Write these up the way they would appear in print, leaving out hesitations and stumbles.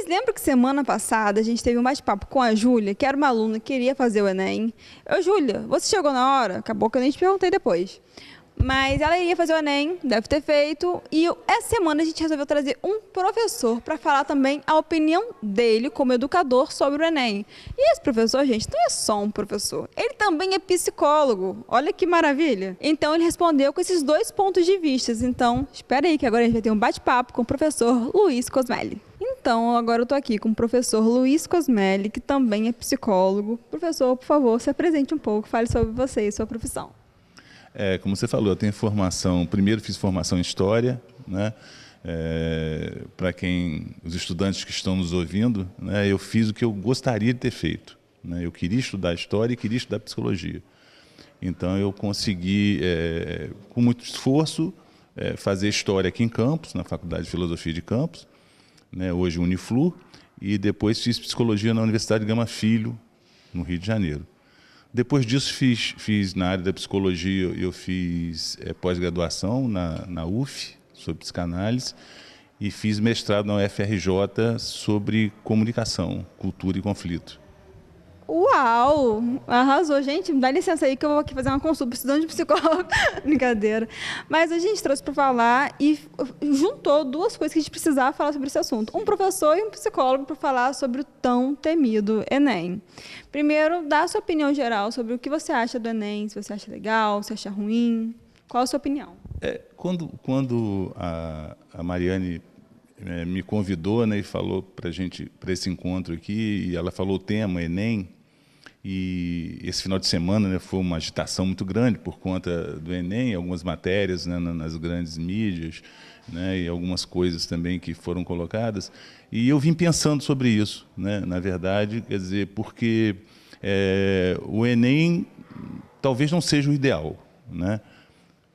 lembram que semana passada a gente teve um bate-papo com a Júlia, que era uma aluna que queria fazer o Enem. Ô, Júlia, você chegou na hora? Acabou que eu nem te perguntei depois. Mas ela iria fazer o Enem, deve ter feito, e essa semana a gente resolveu trazer um professor para falar também a opinião dele como educador sobre o Enem. E esse professor, gente, não é só um professor, ele também é psicólogo, olha que maravilha. Então ele respondeu com esses dois pontos de vista, então espera aí que agora a gente vai ter um bate-papo com o professor Luiz Cosmelli. Então, agora eu estou aqui com o professor Luiz Cosmelli, que também é psicólogo. Professor, por favor, se apresente um pouco, fale sobre você e sua profissão. Como você falou, eu tenho formação, primeiro fiz formação em História, né? Para os estudantes que estão nos ouvindo, né? Eu fiz o que eu gostaria de ter feito, né? Eu queria estudar História e queria estudar Psicologia. Então eu consegui, com muito esforço, fazer História aqui em Campos, na Faculdade de Filosofia de Campos, né? Hoje Uniflu, e depois fiz Psicologia na Universidade Gama Filho, no Rio de Janeiro. Depois disso, fiz na área da psicologia, eu fiz pós-graduação na UF, sobre psicanálise, e fiz mestrado na UFRJ sobre comunicação, cultura e conflito. Uau! Arrasou, gente. Dá licença aí que eu vou aqui fazer uma consulta estudando de psicólogo. Brincadeira. Mas a gente trouxe para falar e juntou duas coisas que a gente precisava falar sobre esse assunto. Um professor e um psicólogo para falar sobre o tão temido Enem. Primeiro, dá a sua opinião geral sobre o que você acha do Enem, se você acha legal, se acha ruim. Qual a sua opinião? Quando a Mariane me convidou, né, e falou para esse encontro aqui, e ela falou o tema Enem, e esse final de semana, né, foi uma agitação muito grande por conta do Enem, algumas matérias, né, nas grandes mídias, né, e algumas coisas também que foram colocadas. E eu vim pensando sobre isso, né, na verdade, quer dizer, porque o Enem talvez não seja o ideal, né,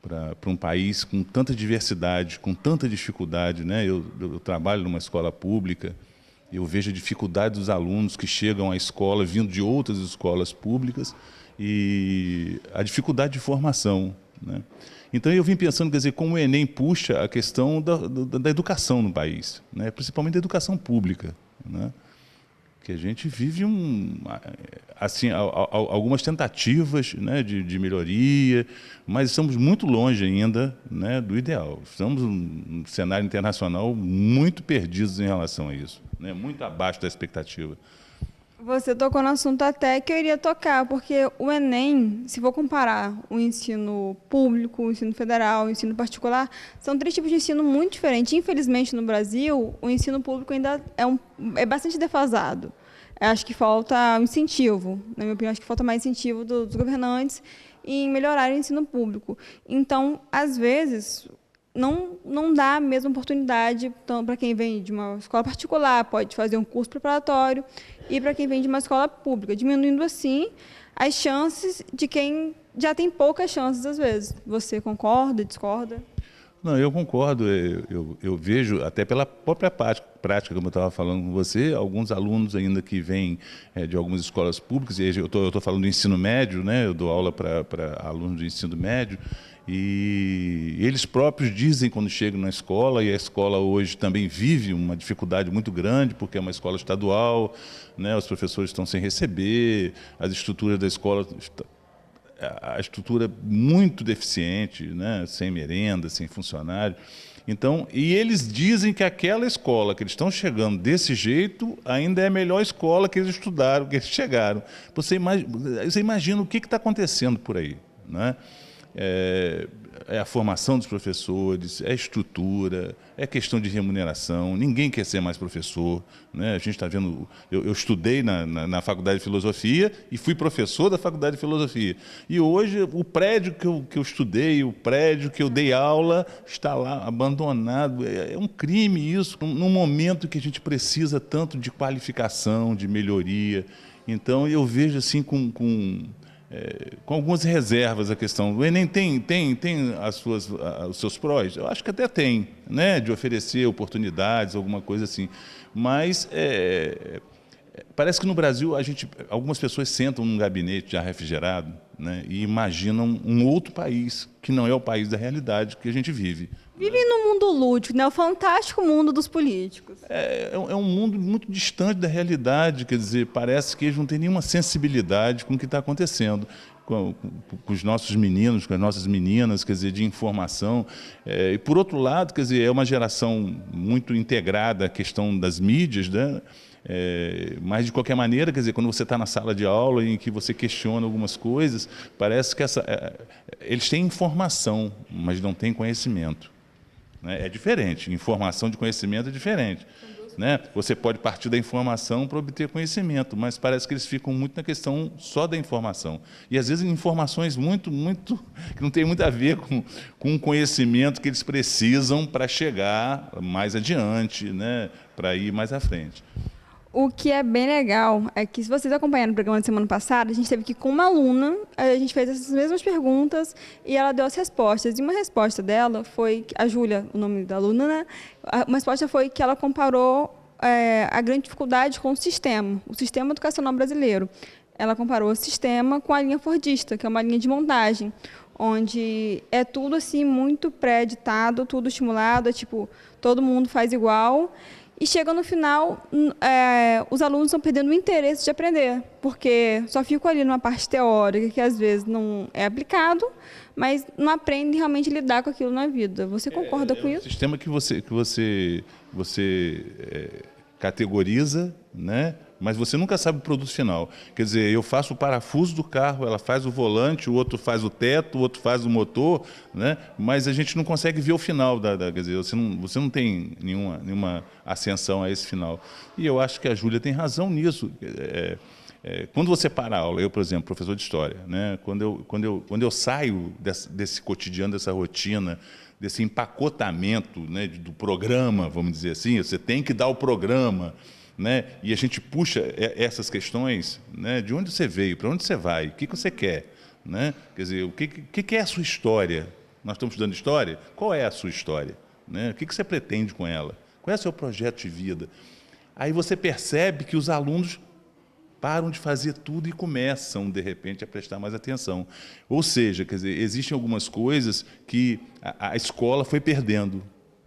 para um país com tanta diversidade, com tanta dificuldade, né? Eu trabalho numa escola pública, eu vejo a dificuldade dos alunos que chegam à escola vindo de outras escolas públicas e a dificuldade de formação, né? Então eu vim pensando, quer dizer, como o Enem puxa a questão da educação no país, né? Principalmente da educação pública, né? Que a gente vive assim, algumas tentativas, né, de melhoria, mas estamos muito longe ainda, né, do ideal. Estamos num cenário internacional muito perdidos em relação a isso, né, muito abaixo da expectativa. Você tocou no assunto até que eu iria tocar, porque o Enem, se for comparar o ensino público, o ensino federal, o ensino particular, são três tipos de ensino muito diferentes. Infelizmente, no Brasil, o ensino público ainda é bastante defasado. Eu acho que falta incentivo, na minha opinião, acho que falta mais incentivo dos governantes em melhorar o ensino público. Então, às vezes, não dá a mesma oportunidade para quem vem de uma escola particular, pode fazer um curso preparatório, e para quem vem de uma escola pública, diminuindo assim as chances de quem já tem poucas chances às vezes. Você concorda, discorda? Não, eu concordo. Eu vejo, até pela própria prática, como eu estava falando com você, alguns alunos ainda que vêm de algumas escolas públicas, e eu estou falando do ensino médio, né? Eu dou aula para alunos do ensino médio, e eles próprios dizem quando chegam na escola, e a escola hoje também vive uma dificuldade muito grande, porque é uma escola estadual, né? Os professores estão sem receber, as estruturas da escola, a estrutura muito deficiente, né? Sem merenda, sem funcionário. Então, e eles dizem que aquela escola que eles estão chegando desse jeito ainda é a melhor escola que eles estudaram, que eles chegaram. Você imagina o que está acontecendo por aí, né? É a formação dos professores, é a estrutura, é questão de remuneração, ninguém quer ser mais professor, né? A gente está vendo, eu estudei na Faculdade de Filosofia e fui professor da Faculdade de Filosofia. E hoje o prédio que eu estudei, o prédio que eu dei aula, está lá abandonado. É um crime isso, num momento que a gente precisa tanto de qualificação, de melhoria. Então eu vejo assim com algumas reservas a questão. O Enem tem os seus prós? Eu acho que até tem, né, de oferecer oportunidades, alguma coisa assim. Mas parece que no Brasil algumas pessoas sentam num gabinete já refrigerado, né, e imaginam um outro país, que não é o país da realidade que a gente vive, Vivem no mundo lúdico, né? O fantástico mundo dos políticos. É um mundo muito distante da realidade, quer dizer, parece que eles não têm nenhuma sensibilidade com o que está acontecendo. Com os nossos meninos, com as nossas meninas, quer dizer, de informação. E, por outro lado, quer dizer, é uma geração muito integrada à questão das mídias, né? Mas, de qualquer maneira, quer dizer, quando você está na sala de aula em que você questiona algumas coisas, parece que eles têm informação, mas não têm conhecimento. Né? É diferente, informação de conhecimento é diferente. Né? Você pode partir da informação para obter conhecimento, mas parece que eles ficam muito na questão só da informação. E, às vezes, informações que não tem muito a ver com o conhecimento que eles precisam para chegar mais adiante, né? Para ir mais à frente. O que é bem legal é que, se vocês acompanharam o programa de semana passada, a gente teve que, com uma aluna, a gente fez essas mesmas perguntas e ela deu as respostas. E uma resposta dela foi, a Júlia, o nome da aluna, né? Uma resposta foi que ela comparou a grande dificuldade com o sistema educacional brasileiro. Ela comparou o sistema com a linha fordista, que é uma linha de montagem, onde é tudo assim muito pré-editado, tudo estimulado, tipo, todo mundo faz igual. E chega no final, os alunos estão perdendo o interesse de aprender, porque só ficam ali numa parte teórica, que às vezes não é aplicado, mas não aprendem realmente a lidar com aquilo na vida. Você concorda com isso? É um sistema que você categoriza, né? Mas você nunca sabe o produto final. Quer dizer, eu faço o parafuso do carro, ela faz o volante, o outro faz o teto, o outro faz o motor, né? Mas a gente não consegue ver o final. Quer dizer, você não tem nenhuma ascensão a esse final. E eu acho que a Júlia tem razão nisso. Quando você para a aula, eu, por exemplo, professor de História, né? Quando eu saio desse cotidiano, dessa rotina, desse empacotamento, né, do programa, vamos dizer assim, você tem que dar o programa, né, e a gente puxa essas questões, né, de onde você veio, para onde você vai, o que você quer, né? Quer dizer, o que é a sua história? Nós estamos estudando história? Qual é a sua história? Né? O que você pretende com ela? Qual é o seu projeto de vida? Aí você percebe que os alunos param de fazer tudo e começam, de repente, a prestar mais atenção. Ou seja, quer dizer, existem algumas coisas que a escola foi perdendo.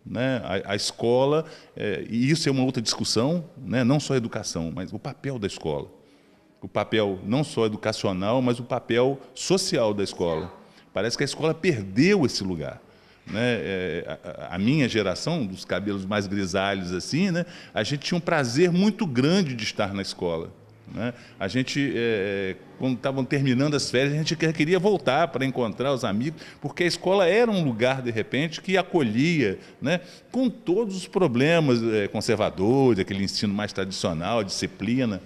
Né? A escola, e isso é uma outra discussão, né? Não só a educação, mas o papel da escola. O papel não só educacional, mas o papel social da escola. Parece que a escola perdeu esse lugar. Né? A minha geração, dos cabelos mais grisalhos, assim, né? A gente tinha um prazer muito grande de estar na escola. Né? A gente, quando estavam terminando as férias, a gente queria voltar para encontrar os amigos, porque a escola era um lugar, de repente, que acolhia, né? Com todos os problemas conservadores, aquele ensino mais tradicional, disciplina.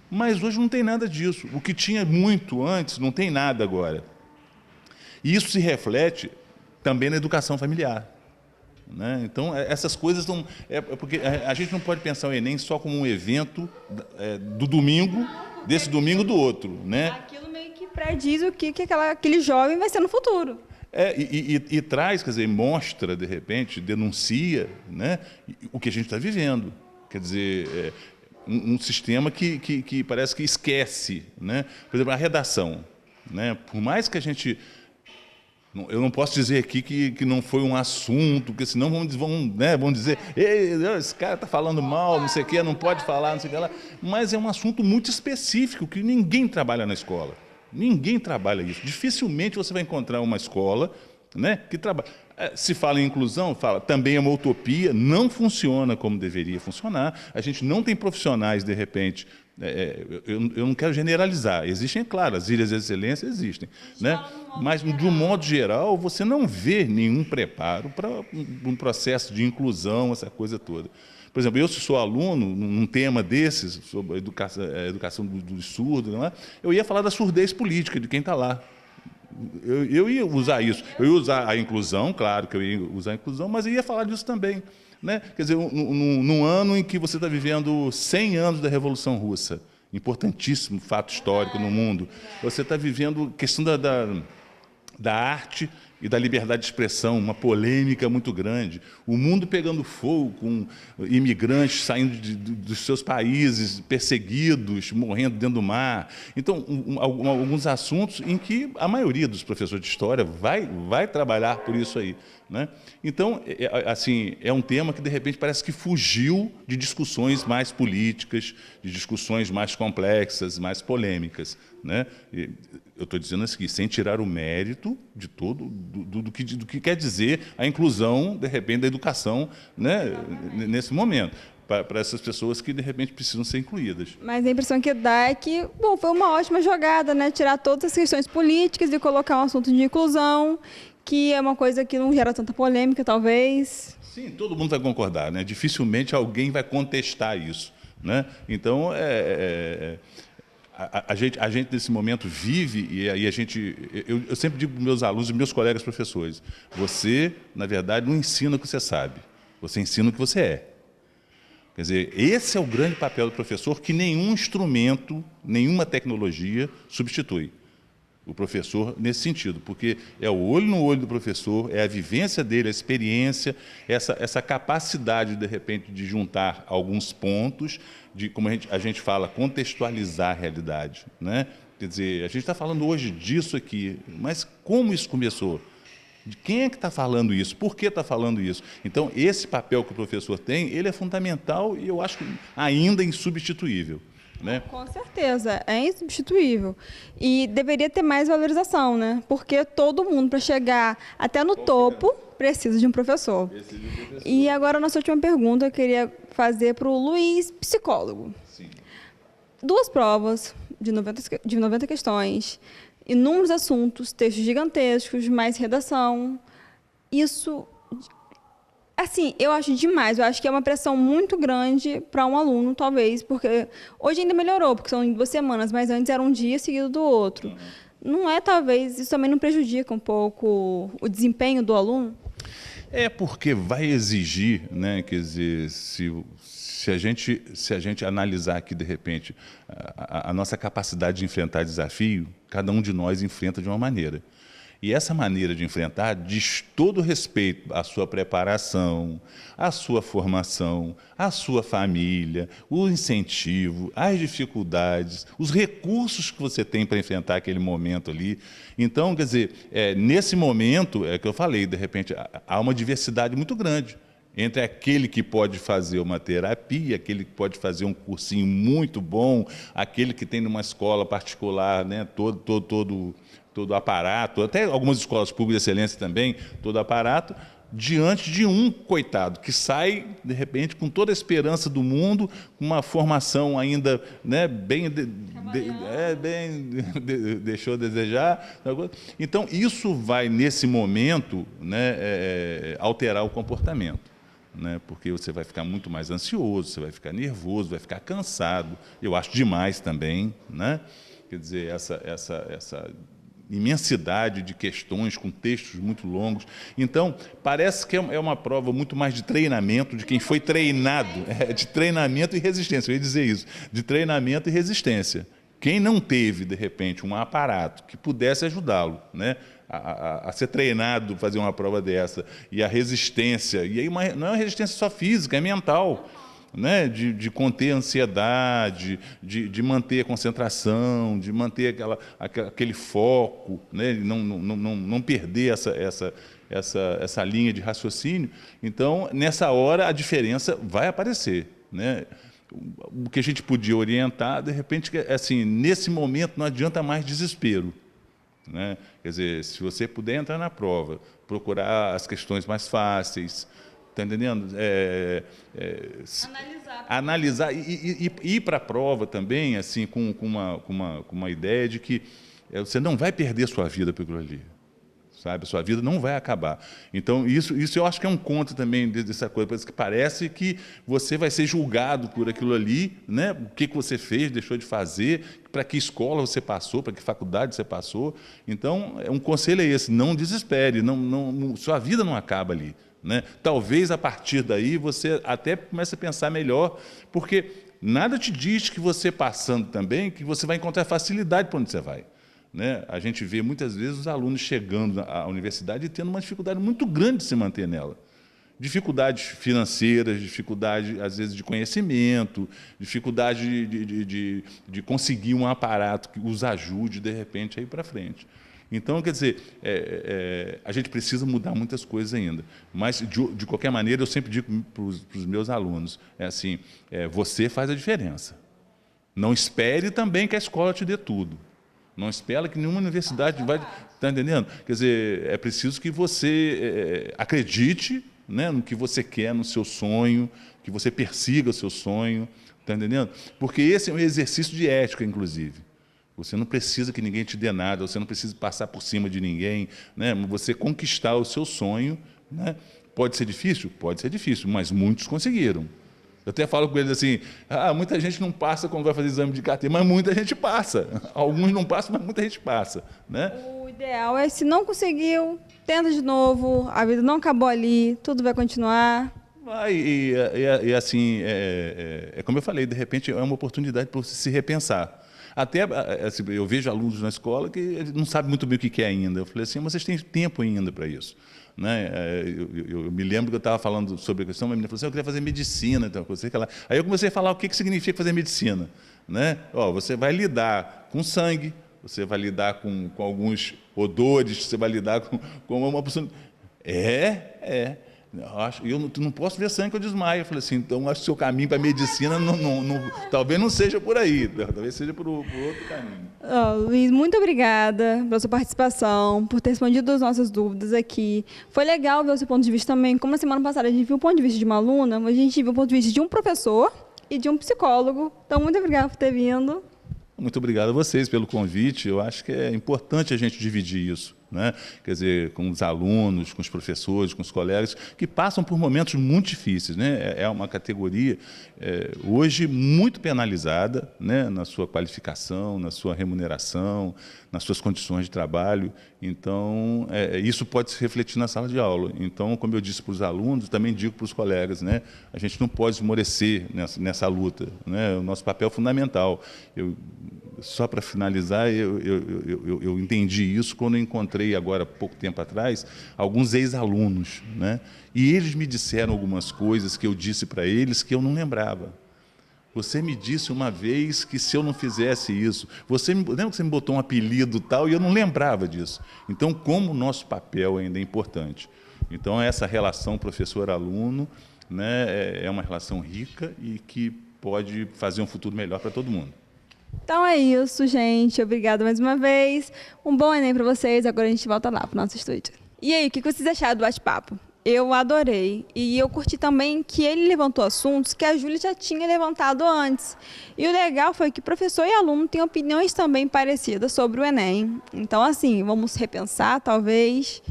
Mas hoje não tem nada disso. O que tinha muito antes, não tem nada agora. E isso se reflete também na educação familiar. Né? Então, essas coisas não... porque a gente não pode pensar o Enem só como um evento do domingo, desse domingo do outro. Né? Aquilo meio que prediz o que aquele jovem vai ser no futuro. E traz, quer dizer, mostra, de repente, denuncia, né, o que a gente está vivendo. Quer dizer, um sistema que parece que esquece. Né? Por exemplo, a redação. Né? Por mais que a gente... Eu não posso dizer aqui que não foi um assunto, porque senão vão dizer, esse cara está falando mal, não sei o quê, não pode falar, não sei o que lá. Mas é um assunto muito específico, que ninguém trabalha na escola. Ninguém trabalha isso. Dificilmente você vai encontrar uma escola, né, que trabalha. Se fala em inclusão, também é uma utopia, não funciona como deveria funcionar. A gente não tem profissionais, de repente... eu não quero generalizar. Existem, claro, as ilhas de excelência existem. Né? Mas, de um modo geral, você não vê nenhum preparo para um processo de inclusão, essa coisa toda. Por exemplo, eu, se sou aluno, num tema desses, sobre a educação dos surdos, né, eu ia falar da surdez política, de quem está lá. Eu ia usar isso. Eu ia usar a inclusão, claro que eu ia usar a inclusão, mas eu ia falar disso também. Né? Quer dizer, num ano em que você está vivendo 100 anos da Revolução Russa, importantíssimo fato histórico no mundo, você está vivendo a questão da arte, e da liberdade de expressão, uma polêmica muito grande, o mundo pegando fogo, com imigrantes saindo dos seus países, perseguidos, morrendo dentro do mar. Então, alguns assuntos em que a maioria dos professores de história vai trabalhar por isso aí, né? Então, assim, é um tema que, de repente, parece que fugiu de discussões mais políticas, de discussões mais complexas, mais polêmicas, né? Eu estou dizendo assim, sem tirar o mérito de todo do que quer dizer a inclusão, de repente, da educação, né, nesse momento, para essas pessoas que, de repente, precisam ser incluídas. Mas a impressão que dá é que, bom, foi uma ótima jogada, né? Tirar todas as questões políticas e colocar um assunto de inclusão, que é uma coisa que não gera tanta polêmica, talvez. Sim, todo mundo vai concordar, né? Dificilmente alguém vai contestar isso, né? Então, a gente nesse momento vive, e aí eu sempre digo para os meus alunos e meus colegas professores, você, na verdade, não ensina o que você sabe, você ensina o que você é. Quer dizer, esse é o grande papel do professor, que nenhum instrumento, nenhuma tecnologia substitui. O professor nesse sentido, porque é o olho no olho do professor, é a vivência dele, a experiência, essa capacidade, de repente, de juntar alguns pontos, de, como a gente fala, contextualizar a realidade, né? Quer dizer, a gente está falando hoje disso aqui, mas como isso começou? De quem é que está falando isso? Por que está falando isso? Então, esse papel que o professor tem, ele é fundamental e eu acho que ainda insubstituível, né? Com certeza, é insubstituível. E deveria ter mais valorização, né? Porque todo mundo, para chegar até no topo, precisa de um professor. E agora, a nossa última pergunta, eu queria fazer para o Luiz, psicólogo. Sim. 2 provas de 90 questões, inúmeros assuntos, textos gigantescos, mais redação. Isso, assim, eu acho demais. Eu acho que é uma pressão muito grande para um aluno, talvez, porque hoje ainda melhorou, porque são 2 semanas, mas antes era um dia seguido do outro. Não é, talvez, isso também não prejudica um pouco o desempenho do aluno? É porque vai exigir, né, quer dizer, se a gente analisar aqui, de repente, a nossa capacidade de enfrentar desafio, cada um de nós enfrenta de uma maneira. E essa maneira de enfrentar diz todo respeito à sua preparação, à sua formação, à sua família, o incentivo, as dificuldades, os recursos que você tem para enfrentar aquele momento ali. Então, quer dizer, nesse momento, é que eu falei, de repente, há uma diversidade muito grande entre aquele que pode fazer uma terapia, aquele que pode fazer um cursinho muito bom, aquele que tem numa escola particular, né, todo o aparato, até algumas escolas públicas de excelência também, todo o aparato, diante de um coitado que sai, de repente, com toda a esperança do mundo, com uma formação ainda, né, deixou a desejar. Então, isso vai, nesse momento, né, alterar o comportamento, né, porque você vai ficar muito mais ansioso, você vai ficar nervoso, vai ficar cansado, eu acho demais também, né? Quer dizer, essa imensidade de questões com textos muito longos. Então, parece que é uma prova muito mais de treinamento, de quem foi treinado, de treinamento e resistência, eu ia dizer isso, de treinamento e resistência. Quem não teve, de repente, um aparato que pudesse ajudá-lo, né, a ser treinado, fazer uma prova dessa, e a resistência, e aí não é uma resistência só física, é mental, né, de conter a ansiedade, de manter a concentração, de manter aquele foco, né, não perder essa linha de raciocínio. Então, nessa hora, a diferença vai aparecer, né? O que a gente podia orientar, de repente, assim, nesse momento não adianta mais desespero, né? Quer dizer, se você puder entrar na prova, procurar as questões mais fáceis, está entendendo? Analisar e ir para a prova também, assim, com uma ideia de que você não vai perder sua vida por aquilo ali, sabe? Sua vida não vai acabar. Então, isso eu acho que é um conto também dessa coisa, que parece que você vai ser julgado por aquilo ali, né? O que você fez, deixou de fazer, para que escola você passou, para que faculdade você passou. Então, um conselho é esse, não desespere, sua vida não acaba ali, né? Talvez, a partir daí, você até comece a pensar melhor, porque nada te diz que você passando também, que você vai encontrar facilidade para onde você vai. né? A gente vê muitas vezes os alunos chegando à universidade e tendo uma dificuldade muito grande de se manter nela. Dificuldades financeiras, dificuldade, às vezes, de conhecimento, dificuldade de conseguir um aparato que os ajude, de repente, a ir para frente. Então, quer dizer, a gente precisa mudar muitas coisas ainda. Mas, de qualquer maneira, eu sempre digo para os meus alunos, assim, você faz a diferença. Não espere também que a escola te dê tudo. Não espera que nenhuma universidade vai... Está entendendo? Quer dizer, é preciso que você acredite, né, no que você quer, no seu sonho, que você persiga o seu sonho, está entendendo? Porque esse é um exercício de ética, inclusive. Você não precisa que ninguém te dê nada, você não precisa passar por cima de ninguém, né? Você conquistar o seu sonho, né? Pode ser difícil? Pode ser difícil, mas muitos conseguiram. Eu até falo com eles assim, muita gente não passa quando vai fazer exame de carteira, mas muita gente passa. Alguns não passam, mas muita gente passa, né? O ideal é, se não conseguiu, tenta de novo, a vida não acabou ali, tudo vai continuar. Vai, e assim, como eu falei, de repente é uma oportunidade para você se repensar. Até assim, eu vejo alunos na escola que não sabem muito bem o que é ainda. Eu falei assim, vocês têm tempo ainda para isso. Né? Eu me lembro que eu estava falando sobre a questão, uma menina falou assim, eu queria fazer medicina. Então, aí eu comecei a falar o que significa fazer medicina. Né? Você vai lidar com sangue, você vai lidar com alguns odores, você vai lidar com uma pessoa... Eu não posso ver sangue que eu desmaio. Eu falei assim, então acho que o seu caminho para a medicina talvez não seja por aí, talvez seja por outro caminho. Luiz, muito obrigada pela sua participação, por ter respondido as nossas dúvidas aqui. Foi legal ver o seu ponto de vista também. Como a semana passada a gente viu o ponto de vista de uma aluna, a gente viu o ponto de vista de um professor e de um psicólogo. Então, muito obrigada por ter vindo. Muito obrigado a vocês pelo convite. Eu acho que é importante a gente dividir isso, né? Quer dizer, com os alunos, com os professores, com os colegas, que passam por momentos muito difíceis, né? É uma categoria hoje muito penalizada, né? Na sua qualificação, na sua remuneração, nas suas condições de trabalho. Então, isso pode se refletir na sala de aula. Então, como eu disse para os alunos, também digo para os colegas, né? A gente não pode esmorecer nessa luta, né? O nosso papel é fundamental. Só para finalizar, eu entendi isso quando eu encontrei, agora, pouco tempo atrás, alguns ex-alunos, né? E eles me disseram algumas coisas que eu disse para eles que eu não lembrava. Você me disse uma vez que se eu não fizesse isso, lembra que você me botou um apelido tal e eu não lembrava disso. Então, como o nosso papel ainda é importante. Então, essa relação professor-aluno, né, é uma relação rica e que pode fazer um futuro melhor para todo mundo. Então é isso, gente. Obrigada mais uma vez. Um bom Enem para vocês. Agora a gente volta lá para o nosso estúdio. E aí, o que vocês acharam do bate-papo? Eu adorei. E eu curti também que ele levantou assuntos que a Júlia já tinha levantado antes. E o legal foi que professor e aluno têm opiniões também parecidas sobre o Enem. Então, assim, vamos repensar, talvez.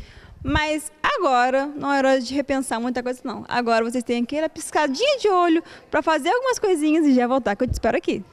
Mas agora, não é hora de repensar muita coisa, não. Agora vocês têm aquela piscadinha de olho para fazer algumas coisinhas e já voltar, que eu te espero aqui.